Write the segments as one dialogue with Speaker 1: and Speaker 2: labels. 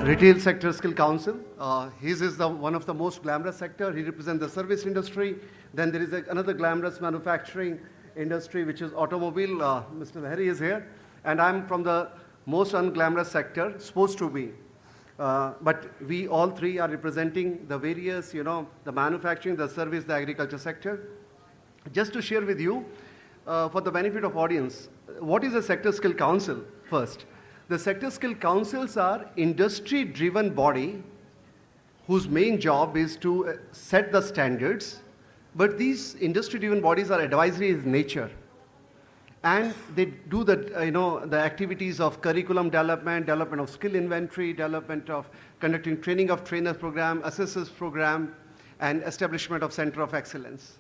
Speaker 1: Retail Sector Skill Council. His is one of the most glamorous sector. He represents the service industry. Then there is another glamorous manufacturing industry, which is automobile. Mr. Lahiri is here. And I'm from the most unglamorous sector, supposed to be. But we all three are representing the various, the manufacturing, the service, the agriculture sector. Just to share with you, for the benefit of audience, what is a Sector Skill Council first? The Sector Skill Councils are industry-driven body whose main job is to set the standards, but these industry-driven bodies are advisory in nature. And they do the activities of curriculum development, development of skill inventory, development of conducting training of trainers program, assessors program, and establishment of center of excellence.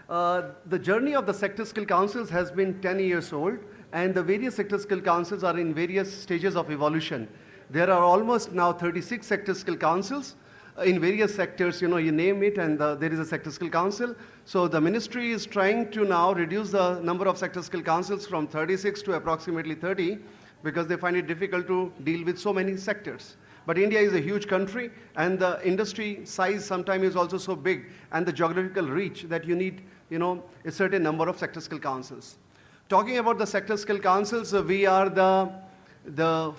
Speaker 1: The journey of the Sector Skill Councils has been 10 years old, and the various Sector Skill Councils are in various stages of evolution. There are almost now 36 Sector Skill Councils in various sectors, you name it, and there is a Sector Skill Council. So the ministry is trying to now reduce the number of Sector Skill Councils from 36 to approximately 30 because they find it difficult to deal with so many sectors. But India is a huge country, and the industry size sometimes is also so big, and the geographical reach that you need, a certain number of Sector Skill Councils. Talking about the Sector Skill Councils, we are the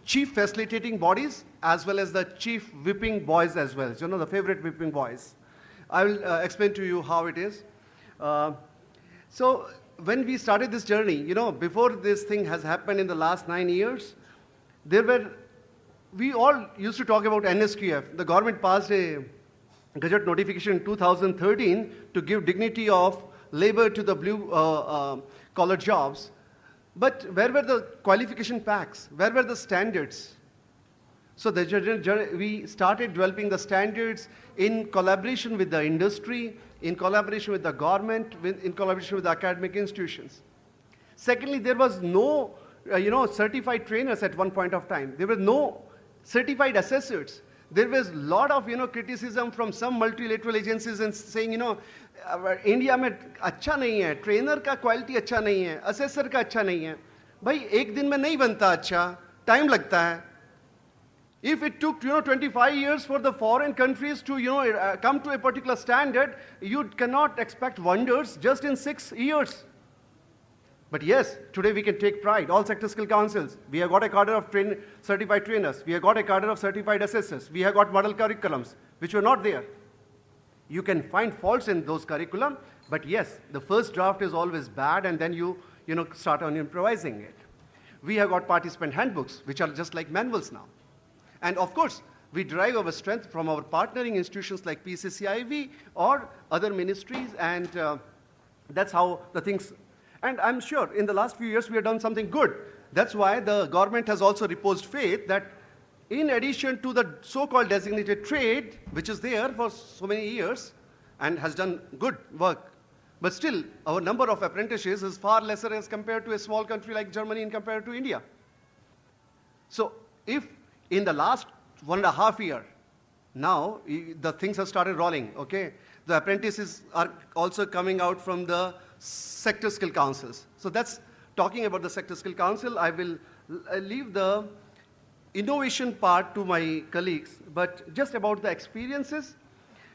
Speaker 1: chief facilitating bodies as well as the chief whipping boys as well. The favorite whipping boys. I will explain to you how it is. So when we started this journey, before this thing has happened in the last 9 years, we all used to talk about NSQF. The government passed a Gazette notification in 2013 to give dignity of labor to the blue collar jobs. But where were the qualification packs? Where were the standards? So we started developing the standards in collaboration with the industry, in collaboration with the government, in collaboration with the academic institutions. Secondly, there was no certified trainers at one point of time. There were no certified assessors. There was a lot of criticism from some multilateral agencies and saying India में अच्छा नहीं है, trainer का quality अच्छा नहीं है, assessor का अच्छा नहीं है. भाई एक दिन में नहीं बनता अच्छा, टाइम लगता है. If it took 25 years for the foreign countries to come to a particular standard, you cannot expect wonders just in 6 years. But yes, today we can take pride. All Sector Skill Councils, we have got a cadre of certified trainers, we have got a cadre of certified assessors, we have got model curriculums, which were not there. You can find faults in those curriculum, but yes, the first draft is always bad, and then you start on improvising it. We have got participant handbooks, which are just like manuals now. And of course, we derive our strength from our partnering institutions like PSSCIVE or other ministries, and that's how the things. And I'm sure in the last few years we have done something good. That's why the government has also reposed faith that in addition to the so-called designated trade, which is there for so many years and has done good work, but still our number of apprentices is far lesser as compared to a small country like Germany and compared to India. So if in the last 1.5 years, now the things have started rolling, okay? The apprentices are also coming out from the Sector Skill Councils. So that's talking about the Sector Skill Council. I will leave the innovation part to my colleagues, but just about the experiences,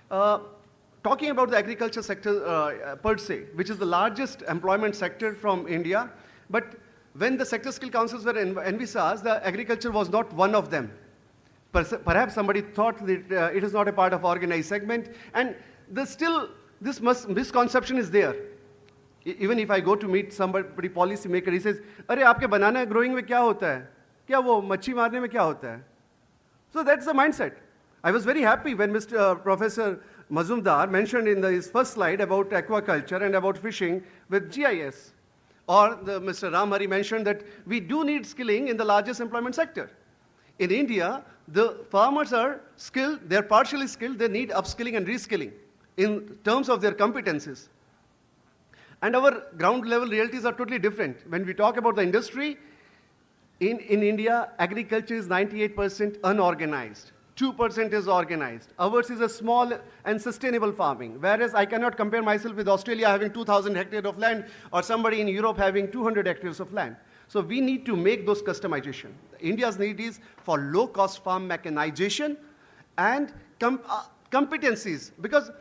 Speaker 1: talking about the agriculture sector per se, which is the largest employment sector from India, but when the Sector Skill Councils were envisaged, the agriculture was not one of them. Perhaps somebody thought that it is not a part of organized segment, and still this misconception is there. Even if I go to meet somebody policy maker, he says, "अरे आपके banana growing में क्या होता है? क्या वो मच्छी मारने में क्या होता है?" So that's the mindset. I was very happy when Professor Mazumdar mentioned in his first slide about aquaculture and about fishing with GIS. Or Mr. Ramhari mentioned that we do need skilling in the largest employment sector. In India, the farmers are skilled, they're partially skilled, they need upskilling and reskilling in terms of their competencies. And our ground level realities are totally different. When we talk about the industry, in India, agriculture is 98% unorganized. 2% is organized. Ours is a small and sustainable farming, whereas I cannot compare myself with Australia having 2,000 hectares of land or somebody in Europe having 200 hectares of land. So we need to make those customization. India's need is for low-cost farm mechanization and competencies, because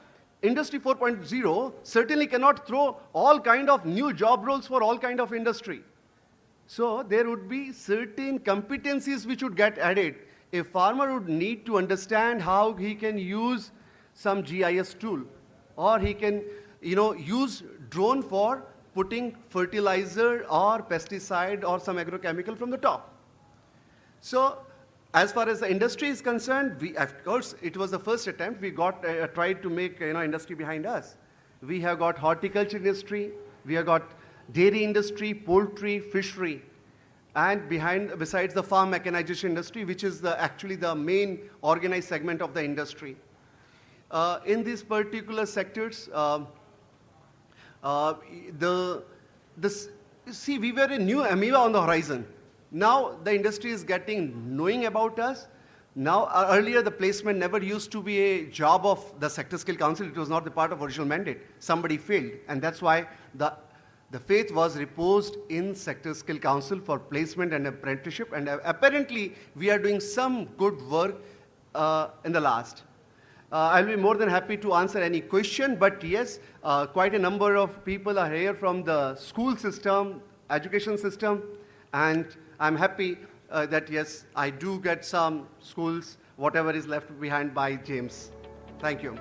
Speaker 1: Industry 4.0 certainly cannot throw all kind of new job roles for all kind of industry. So there would be certain competencies which would get added. A farmer would need to understand how he can use some GIS tool, or he can, use drone for putting fertilizer or pesticide or some agrochemical from the top. So as far as the industry is concerned, of course, it was the first attempt. We tried to make industry behind us. We have got horticulture industry, we have got dairy industry, poultry, fishery, and besides the farm mechanization industry, which is actually the main organized segment of the industry. In these particular sectors, see, we were a new amoeba on the horizon. Now the industry is knowing about us. Now, earlier the placement never used to be a job of the Sector Skill Council. It was not the part of original mandate. Somebody failed, and that's why the faith was reposed in Sector Skill Council for placement and apprenticeship, and apparently we are doing some good work in the last. I'll be more than happy to answer any question, but yes, quite a number of people are here from the school system, education system, and I'm happy that yes, I do get some schools, whatever is left behind by James. Thank you.